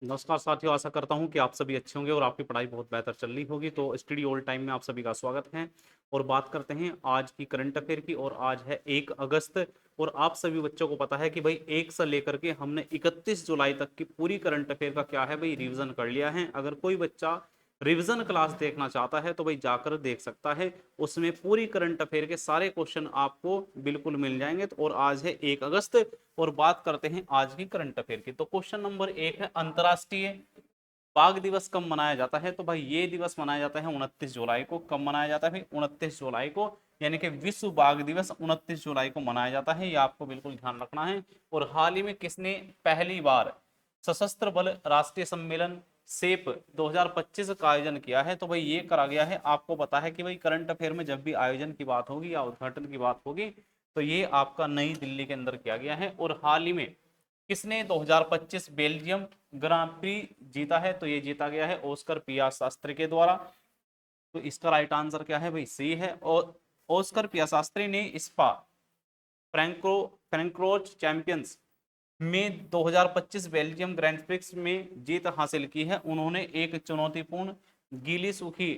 नमस्कार साथियों, आशा करता हूँ कि आप सभी अच्छे होंगे और आपकी पढ़ाई बहुत बेहतर चल रही होगी। तो स्टडी ऑल टाइम में आप सभी का स्वागत है और बात करते हैं आज की करंट अफेयर की। और आज है 1 अगस्त और आप सभी बच्चों को पता है कि भाई 1 से लेकर के हमने 31 जुलाई तक की पूरी करंट अफेयर का क्या है भाई रिवीजन कर लिया है। अगर कोई बच्चा रिवीजन क्लास देखना चाहता है तो भाई जाकर देख सकता है, उसमें पूरी करंट अफेयर के सारे क्वेश्चन आपको बिल्कुल मिल जाएंगे। तो और आज है 1 अगस्त और बात करते हैं आज की करंट अफेयर की। तो क्वेश्चन नंबर 1 है, अंतर्राष्ट्रीय बाघ दिवस कब मनाया जाता है? तो भाई ये दिवस मनाया जाता है 29 जुलाई को। कब मनाया जाता है भाई? 29 जुलाई को, यानी कि विश्व बाघ दिवस 29 जुलाई को मनाया जाता है। ये आपको बिल्कुल ध्यान रखना है। और हाल ही में किसने पहली बार सशस्त्र बल राष्ट्रीय सम्मेलन सेप 2025 का आयोजन किया है? तो भाई ये करा गया है। आपको पता है कि भाई करंट अफेयर में जब भी आयोजन की बात होगी या उद्घाटन की बात होगी तो ये आपका नई दिल्ली के अंदर किया गया है। और हाल ही में किसने 2025 बेल्जियम ग्रां प्री जीता है? तो ये जीता गया है ऑस्कर पिया शास्त्री के द्वारा। तो इसका राइट आंसर क्या है भाई? सी है। और ऑस्कर पिया शास्त्री ने स्पा फ्रैंको फ्रैंक्रोच चैंपियंस में 2025 बेल्जियम ग्रैंड प्रिक्स में जीत हासिल की है। उन्होंने एक चुनौतीपूर्ण गीली सूखी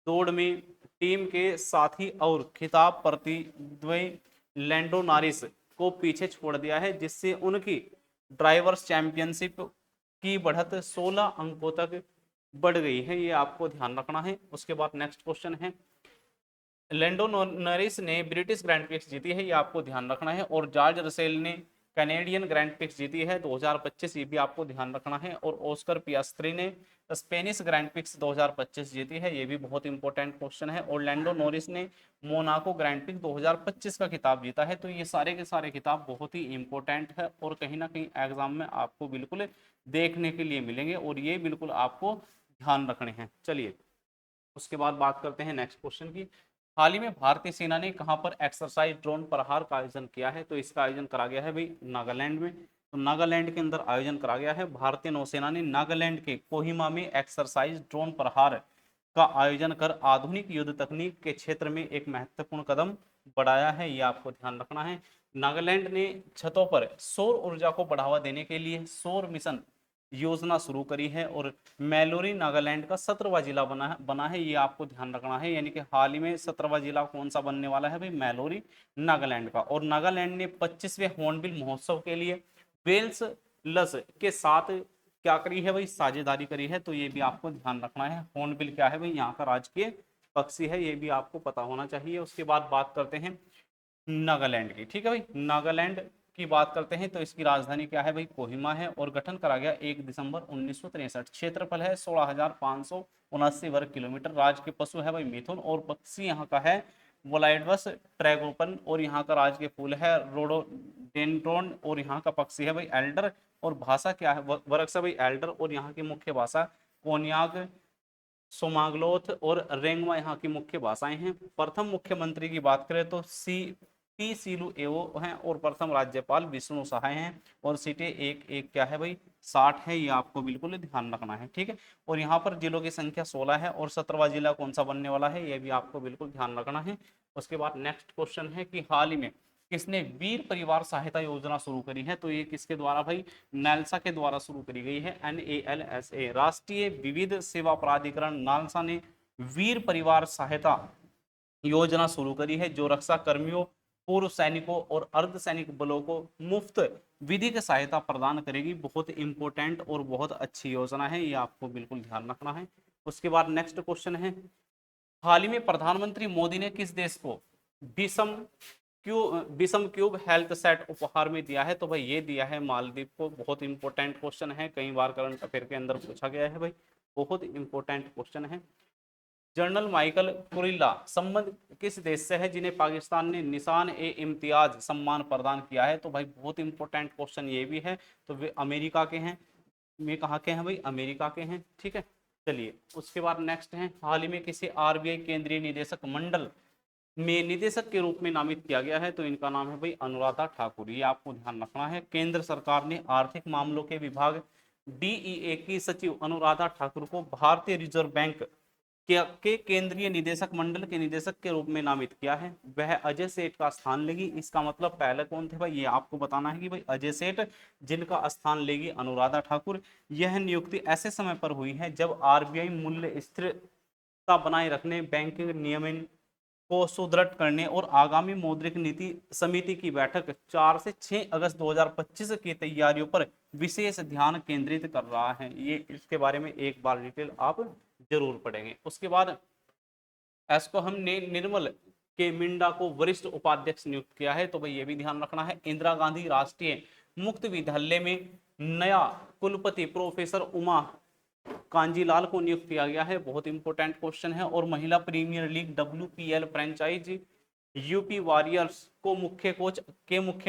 दौड़ में टीम के साथी और खिताब प्रतिद्वंदी लैंडो नॉरिस को पीछे छोड़ दिया है, जिससे उनकी ड्राइवर्स चैंपियनशिप की बढ़त 16 अंकों तक बढ़ गई है। ये आपको ध्यान रखना है। उसके बाद नेक्स्ट क्वेश्चन है, लैंडो नॉरिस ने ब्रिटिश ग्रैंड प्रिक्स जीती है, ये आपको ध्यान रखना है। और जॉर्ज रसेल ने कैनेडियन ग्रैंड प्रिक्स जीती है 2025, ये भी आपको ध्यान रखना है। और ऑस्कर पियास्त्री ने स्पेनिश ग्रैंड प्रिक्स 2025 जीती है, ये भी बहुत इंपॉर्टेंट क्वेश्चन है। और लैंडो नॉरिस ने मोनाको ग्रैंड प्रिक्स 2025 का खिताब जीता है। तो ये सारे के सारे खिताब बहुत ही इंपॉर्टेंट है और कहीं ना कहीं एग्जाम में आपको बिल्कुल देखने के लिए मिलेंगे और ये बिल्कुल आपको ध्यान रखने हैं। चलिए उसके बाद बात करते हैं नेक्स्ट क्वेश्चन की। हाल ही में भारतीय सेना ने कहां पर एक्सरसाइज ड्रोन प्रहार का आयोजन किया है? तो इसका आयोजन करा गया है भाई नागालैंड में। तो नागालैंड के अंदर आयोजन करा गया है। भारतीय नौसेना ने नागालैंड के कोहिमा में एक्सरसाइज ड्रोन प्रहार का आयोजन कर आधुनिक युद्ध तकनीक के क्षेत्र में एक महत्वपूर्ण कदम बढ़ाया है, ये आपको ध्यान रखना है। नागालैंड ने छतों पर सौर ऊर्जा को बढ़ावा देने के लिए सौर मिशन योजना शुरू करी है। और मैलोरी नागालैंड का 17वां जिला बना है, ये आपको ध्यान रखना है। यानी कि हाल ही में 17वां जिला कौन सा बनने वाला है भाई? मैलोरी नागालैंड का। और नागालैंड ने 25वें हॉर्नबिल महोत्सव के लिए वेल्स लस के साथ क्या करी है भाई? साझेदारी करी है। तो ये भी आपको ध्यान रखना है। हॉर्नबिल क्या है भाई? यहाँ का राजकीय पक्षी है, ये भी आपको पता होना चाहिए। उसके बाद बात करते हैं नागालैंड की। ठीक है भाई, नागालैंड की बात करते हैं तो इसकी राजधानी क्या है भाई? कोहिमा है। और गठन करा गया 1 दिसंबर 1963। क्षेत्रफल है 16,579 वर्ग किलोमीटर। राज्य के पशु है भाई मिथुन। और पक्षी यहाँ का है वोलाइडवस ट्रैगोपन। और यहाँ का राज्य के फूल है रोडोडेंड्रोन। और यहाँ का पक्षी है भाई एल्डर। और भाषा क्या है? वर्ग से भाई एल्डर। और यहाँ की मुख्य भाषा कोन्याक सोमाग्लोथ और रेंगमा यहाँ की मुख्य भाषाएं हैं। प्रथम मुख्यमंत्री की बात करें तो सी पी सीलू एवो हैं। और प्रथम राज्यपाल विष्णु सहाय हैं। और सीटें एक एक क्या है भाई? 60 है, ये आपको बिल्कुल ध्यान रखना है। ठीक है। और यहाँ पर जिलों की संख्या 16 है। और 17वां जिला कौन सा बनने वाला है? ये भी आपको बिल्कुल ध्यान रखना है। उसके बाद नेक्स्ट क्वेश्चन है कि हाल ही में किसने वीर परिवार सहायता योजना शुरू करी है? तो ये किसके द्वारा भाई? नालसा के द्वारा शुरू करी गई है। NALSA राष्ट्रीय विविध सेवा प्राधिकरण नालसा ने वीर परिवार सहायता योजना शुरू करी है, जो रक्षा कर्मियों, पूर्व सैनिकों और अर्धसैनिक बलों को मुफ्त विधिक सहायता प्रदान करेगी। बहुत इंपॉर्टेंट और बहुत अच्छी योजना है, ये आपको बिल्कुल ध्यान रखना है। उसके बाद नेक्स्ट क्वेश्चन है, हाल ही में प्रधानमंत्री मोदी ने किस देश को विषम विषम क्यूब हेल्थ सेट उपहार में दिया है? तो भाई ये दिया है मालदीव को। बहुत इंपॉर्टेंट क्वेश्चन है, कई बार करंट अफेयर के अंदर पूछा गया है भाई, बहुत इंपॉर्टेंट क्वेश्चन है। जनरल माइकल कुरिल्ला संबंध किस देश से है, जिन्हें पाकिस्तान ने निशान ए इम्तियाज सम्मान प्रदान किया है? तो भाई बहुत इंपॉर्टेंट क्वेश्चन ये भी है। तो वे अमेरिका के हैं। में कहाँ के हैं भाई? अमेरिका के हैं। ठीक है। चलिए उसके बाद नेक्स्ट है, हाल ही में किसी RBI केंद्रीय निदेशक मंडल में निदेशक के रूप में नामित किया गया है? तो इनका नाम है भाई अनुराधा ठाकुर, ये आपको ध्यान रखना है। केंद्र सरकार ने आर्थिक मामलों के विभाग DEA की सचिव अनुराधा ठाकुर को भारतीय रिजर्व बैंक के केंद्रीय निदेशक मंडल के निदेशक के रूप में नामित किया है, वह अजय सेठ का स्थान लेगी। इसका मतलब पहले कौन थे भाई, ये आपको बताना है कि भाई अजय सेठ, जिनका स्थान लेगी अनुराधा ठाकुर। यह नियुक्ति ऐसे समय पर हुई है जब आरबीआई मूल्य स्थिरता बनाए रखने, बैंकिंग नियमन को सुदृढ़ करने और आगामी मौद्रिक नीति समिति की बैठक 4 से 6 अगस्त 2025 की तैयारियों पर विशेष ध्यान केंद्रित कर रहा है। ये इसके बारे में एक बार डिटेल आप जरूर पढ़ेंगे। उसके बाद एसको हमने निर्मल के मिंडा को वरिष्ठ उपाध्यक्ष नियुक्त किया है, तो भाई ये भी ध्यान रखना है। इंदिरा गांधी राष्ट्रीय मुक्त विद्यालय में नया कुलपति प्रोफेसर उमा कांजीलाल को नियुक्त किया गया है, बहुत इंपॉर्टेंट क्वेश्चन है। और महिला premier league WPL franchise UP Warriors को मुख्य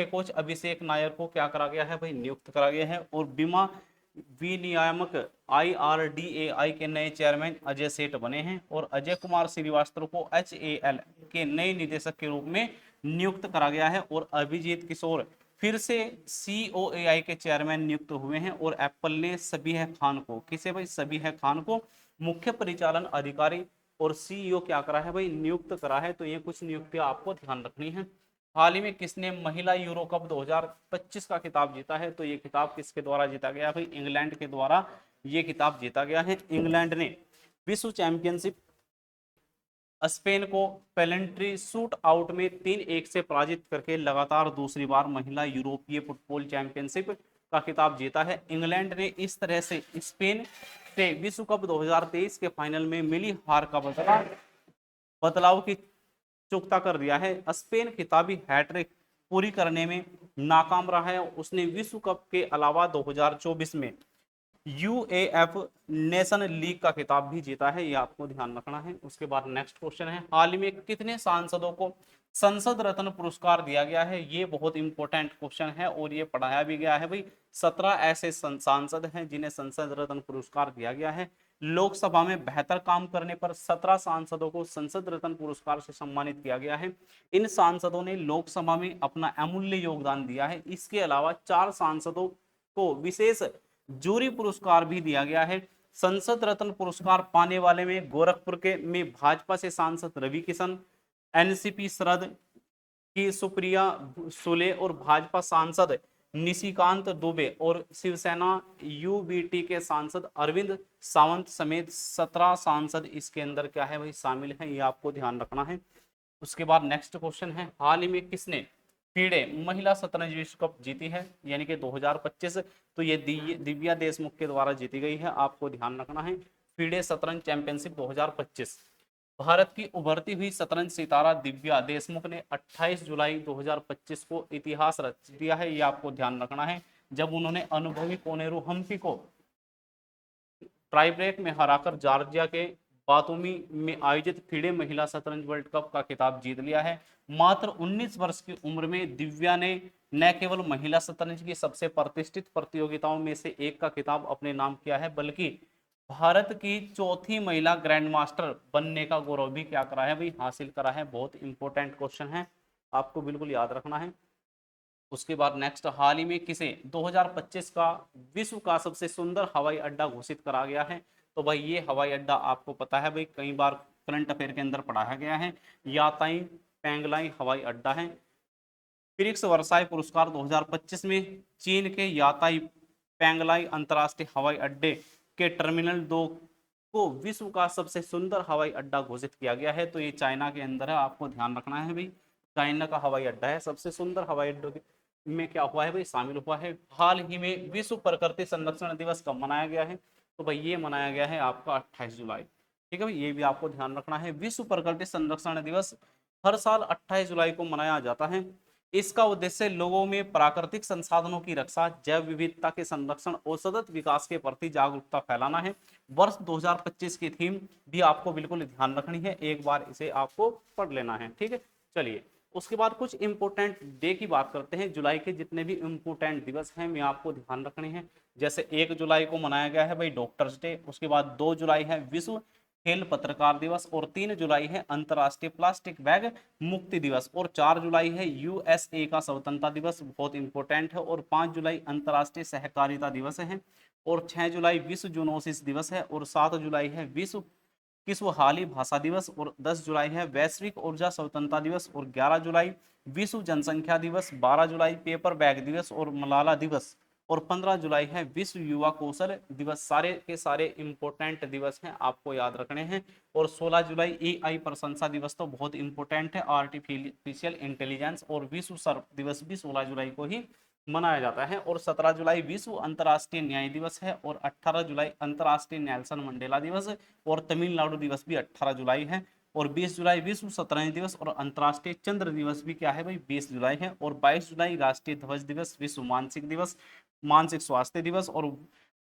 कोच अभिषेक नायर को क्या करा गया है भाई, नियुक्त करा गया है। और बीमा विनियामक IRDAI के नए चेयरमैन अजय सेठ बने हैं। और अजय कुमार श्रीवास्तव को HAL के नए निदेशक के रूप में नियुक्त करा गया है। और अभिजीत किशोर फिर से COAI के चेयरमैन नियुक्त हुए हैं। और एप्पल ने सबीह खान को, किसे भाई, सबीह खान को मुख्य परिचालन अधिकारी और CEO क्या करा है भाई, नियुक्त करा है। तो ये कुछ नियुक्तियां आपको ध्यान रखनी है। हाल ही में किसने महिला यूरो कप 2025 का खिताब जीता है, तो ये खिताब किसके द्वारा जीता गया भाई, इंग्लैंड के द्वारा ये खिताब जीता गया है। इंग्लैंड ने विश्व चैंपियनशिप स्पेन को पेनल्टी शूट आउट में 3-1 से पराजित करके लगातार दूसरी बार महिला यूरोपीय फुटबॉल चैंपियनशिप का खिताब जीता है। इंग्लैंड ने इस तरह से स्पेन से विश्व कप 2023 के फाइनल में मिली हार का बदलाव की चुकता कर दिया है। स्पेन खिताबी हैट्रिक पूरी करने में नाकाम रहा है। उसने विश्व कप के अलावा 2024 में UAF नेशन लीग का खिताब भी जीता है, ये आपको ध्यान रखना है। उसके बाद नेक्स्ट क्वेश्चन है, हाल ही में कितने सांसदों को संसद रत्न पुरस्कार दिया गया है, ये बहुत इंपॉर्टेंट क्वेश्चन है और ये पढ़ाया भी गया है भाई। 17 ऐसे सांसद हैं जिन्हें संसद रत्न पुरस्कार दिया गया है। लोकसभा में बेहतर काम करने पर 17 सांसदों को संसद रत्न पुरस्कार से सम्मानित किया गया है। इन सांसदों ने लोकसभा में अपना अमूल्य योगदान दिया है। इसके अलावा 4 सांसदों को विशेष जूरी पुरस्कार भी दिया गया है। संसद रत्न पुरस्कार पाने वाले में गोरखपुर के में भाजपा से सांसद रवि किशन, NCP शरद की सुप्रिया सुले और भाजपा सांसद निशिकांत दुबे और शिवसेना UBT के सांसद अरविंद सावंत समेत 17 सांसद इसके अंदर क्या है भाई, शामिल हैं, ये आपको ध्यान रखना है। उसके बाद नेक्स्ट क्वेश्चन है, हाल ही में किसने फीडे महिला शतरंज विश्व कप जीती है, यानी कि 2025, तो ये दिव्या देशमुख के द्वारा जीती गई है, आपको ध्यान रखना है। फीडे शतरंज चैंपियनशिप 2025 भारत की उभरती हुई शतरंज सितारा दिव्या देशमुख ने 28 जुलाई 2025 को इतिहास रच दिया है, ये आपको ध्यान रखना है, जब उन्होंने अनुभवी कोनेरू हम्पी को ट्राई ब्रेक में हराकर जॉर्जिया के बातूमी में आयोजित फीडे महिला शतरंज वर्ल्ड कप का खिताब जीत लिया है। मात्र 19 वर्ष की उम्र में दिव्या ने न केवल महिला शतरंज की सबसे प्रतिष्ठित प्रतियोगिताओं में से एक का खिताब अपने नाम किया है, बल्कि भारत की चौथी महिला ग्रैंड मास्टर बनने का गौरव भी क्या करा है भाई, हासिल करा है। बहुत इंपॉर्टेंट क्वेश्चन है, आपको बिल्कुल याद रखना है। उसके बाद नेक्स्ट, हाल ही में किसे 2025 का विश्व का सबसे सुंदर हवाई अड्डा घोषित करा गया है, तो भाई ये हवाई अड्डा आपको पता है भाई, कई बार करंट अफेयर के अंदर पढ़ाया गया है, याताई पेंगलाई हवाई अड्डा है। फिरिक्स वर्साई पुरस्कार 2025 में चीन के याताई पेंगलाई अंतर्राष्ट्रीय हवाई अड्डे के टर्मिनल 2 को विश्व का सबसे सुंदर हवाई अड्डा घोषित किया गया है, तो ये चाइना के अंदर है, आपको ध्यान रखना है भाई, चाइना का हवाई अड्डा है, सबसे सुंदर हवाई अड्डों में क्या हुआ है भाई, शामिल हुआ है। हाल ही में विश्व प्रकृति संरक्षण दिवस कब मनाया गया है, तो भाई ये मनाया गया है आपका 28 जुलाई। ठीक है भाई, ये भी आपको ध्यान रखना है। विश्व प्रकृति संरक्षण दिवस हर साल 28 जुलाई को मनाया जाता है। इसका उद्देश्य लोगों में प्राकृतिक संसाधनों की रक्षा, जैव विविधता के संरक्षण और सतत विकास के प्रति जागरूकता फैलाना है। वर्ष 2025 की थीम भी आपको बिल्कुल ध्यान रखनी है, एक बार इसे आपको पढ़ लेना है। ठीक है, चलिए उसके बाद कुछ इंपोर्टेंट डे की बात करते हैं। जुलाई के जितने भी इंपोर्टेंट दिवस हैं, मैं आपको ध्यान रखने हैं। जैसे 1 जुलाई को मनाया गया है भाई डॉक्टर्स डे, उसके बाद 2 जुलाई है विश्व खेल पत्रकार दिवस, और 3 जुलाई है अंतर्राष्ट्रीय प्लास्टिक बैग मुक्ति दिवस, और 4 जुलाई है USA का स्वतंत्रता दिवस, बहुत इंपॉर्टेंट है, और 5 जुलाई अंतर्राष्ट्रीय सहकारिता दिवस है, और 6 जुलाई विश्व जूनोसिस दिवस है, और 7 जुलाई है विश्व किस वो हाल ही भाषा दिवस, और 10 जुलाई है वैश्विक ऊर्जा स्वतंत्रता दिवस, और 11 जुलाई विश्व जनसंख्या दिवस, 12 जुलाई पेपर बैग दिवस और मलाला दिवस, और 15 जुलाई है विश्व युवा कौशल दिवस। सारे के सारे इंपॉर्टेंट दिवस हैं, आपको याद रखने हैं। और 16 जुलाई एआई प्रशंसा दिवस तो बहुत इंपॉर्टेंट है, आर्टिफिशियल इंटेलिजेंस और विश्व सर्प दिवस भी 16 जुलाई को ही मनाया जाता है। और 17 जुलाई विश्व अंतर्राष्ट्रीय न्याय दिवस है, और 18 जुलाई अंतर्राष्ट्रीय नेल्सन मंडेला दिवस, और तमिलनाडु दिवस भी 18 जुलाई है। और 20 जुलाई विश्व शतरंज दिवस और अंतर्राष्ट्रीय चंद्र दिवस भी क्या है भाई 20 जुलाई है। और 22 जुलाई राष्ट्रीय ध्वज दिवस, विश्व मानसिक दिवस, मानसिक स्वास्थ्य दिवस, और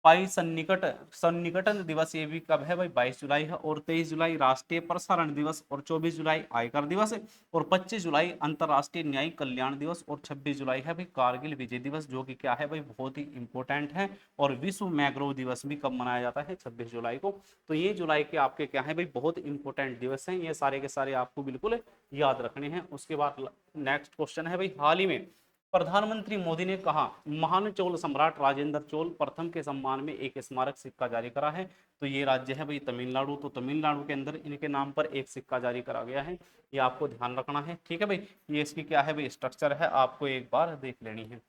पाई सन्निकटन दिवस ये भी कब है भाई 22 जुलाई है। और 23 जुलाई राष्ट्रीय प्रसारण दिवस, और 24 जुलाई आयकर दिवस, और 25 जुलाई अंतर्राष्ट्रीय न्यायिक कल्याण दिवस, और 26 जुलाई है भाई कारगिल विजय दिवस, जो कि क्या है भाई बहुत ही इंपॉर्टेंट है। और विश्व मैंग्रोव दिवस भी कब मनाया जाता है 26 जुलाई को। तो ये जुलाई के आपके क्या है भाई बहुत इंपॉर्टेंट दिवस हैं, ये सारे के सारे आपको बिल्कुल याद रखने हैं। उसके बाद नेक्स्ट क्वेश्चन है भाई, हाल ही में प्रधानमंत्री मोदी ने कहा महान चोल सम्राट राजेंद्र चोल प्रथम के सम्मान में एक स्मारक सिक्का जारी करा है। तो ये राज्य है भाई तमिलनाडु, तो तमिलनाडु के अंदर इनके नाम पर एक सिक्का जारी करा गया है, ये आपको ध्यान रखना है। ठीक है भाई, ये इसकी क्या है भाई स्ट्रक्चर है, आपको एक बार देख लेनी है।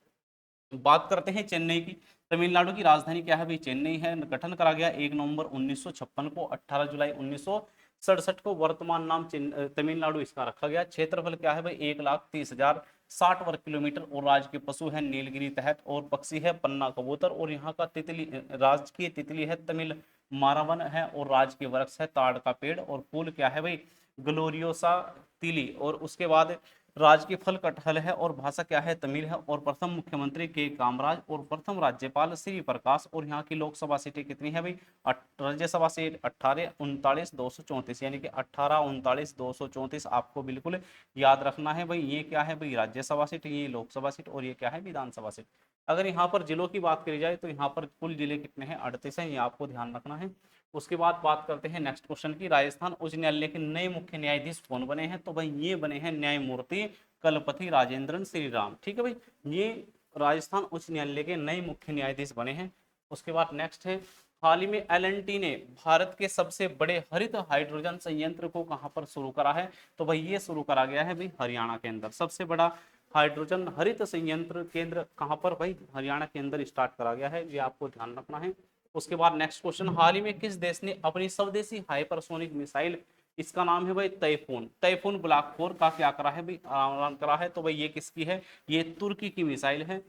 बात करते हैं चेन्नई की। तमिलनाडु की राजधानी क्या है भाई चेन्नई है। गठन करा गया 1 नवंबर 1956 को, 18 जुलाई 1967 को वर्तमान नाम तमिलनाडु इसका रखा गया। क्षेत्रफल क्या है भाई 1,30,000 60 वर्ग किलोमीटर, और राज्य के पशु है नीलगिरी तहत, और पक्षी है पन्ना कबूतर, और यहाँ का तितली राजकीय तितली है तमिल मारावन है, और राज्य के वृक्ष है ताड़ का पेड़, और फूल क्या है भाई ग्लोरियोसा तिली। और उसके बाद राज्य के फल कटहल है, और भाषा क्या है तमिल है, और प्रथम मुख्यमंत्री के कामराज, और प्रथम राज्यपाल श्री प्रकाश। और यहाँ की लोकसभा सीटें कितनी है भाई राज्यसभा सीट 18 39 234, यानी कि 18 39 234 आपको बिल्कुल याद रखना है भाई। ये क्या है भाई राज्यसभा सीट, ये लोकसभा सीट, और ये क्या है विधानसभा सीट। अगर यहाँ पर जिलों की बात करी जाए तो यहाँ पर कुल जिले कितने हैं 38 हैं, ये आपको ध्यान रखना है। उसके बाद बात करते हैं नेक्स्ट क्वेश्चन की, राजस्थान उच्च न्यायालय के नए मुख्य न्यायाधीश कौन बने हैं। तो भाई ये बने हैं न्यायमूर्ति कलपति राजेंद्रन श्री राम। ठीक है भाई, ये राजस्थान उच्च न्यायालय के नए मुख्य न्यायाधीश बने हैं। उसके बाद नेक्स्ट है, हाल ही में एल&टी ने भारत के सबसे बड़े हरित हाइड्रोजन संयंत्र को कहां पर शुरू करा है। तो भाई ये शुरू करा गया है भाई हरियाणा के अंदर। सबसे बड़ा हाइड्रोजन हरित संयंत्र केंद्र कहां पर भाई हरियाणा के अंदर स्टार्ट करा गया है, ये आपको ध्यान रखना है। उसके बाद नेक्स्ट क्वेश्चन, हाल ही में किस देश ने अपनी स्वदेशी हाइपरसोनिक मिसाइल, इसका नाम है भाई तैफून ब्लॉक 4 का क्या करा है भाई अनावरण करा है। तो भाई ये किसकी है, ये तुर्की की मिसाइल है,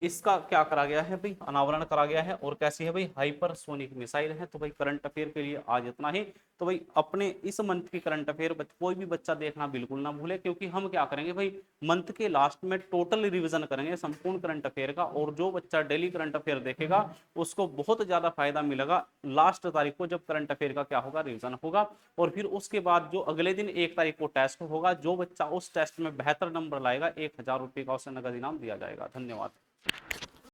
इसका क्या करा गया है भाई अनावरण करा गया है। और कैसी है भाई हाइपरसोनिक मिसाइल है। तो भाई करंट अफेयर के लिए आज इतना ही। तो भाई अपने इस मंथ की करंट अफेयर कोई भी बच्चा देखना बिल्कुल ना भूले, क्योंकि हम क्या करेंगे भाई मंथ के लास्ट में टोटल रिवीजन करेंगे संपूर्ण करंट अफेयर का, और जो बच्चा डेली करंट अफेयर देखेगा उसको बहुत ज्यादा फायदा मिलेगा लास्ट तारीख को, जब करंट अफेयर का क्या होगा रिवीजन होगा। और फिर उसके बाद जो अगले दिन 1 तारीख को टेस्ट होगा, जो बच्चा उस टेस्ट में बेहतर नंबर लाएगा 1,000 रुपये का उसे नगद इनाम दिया जाएगा। धन्यवाद।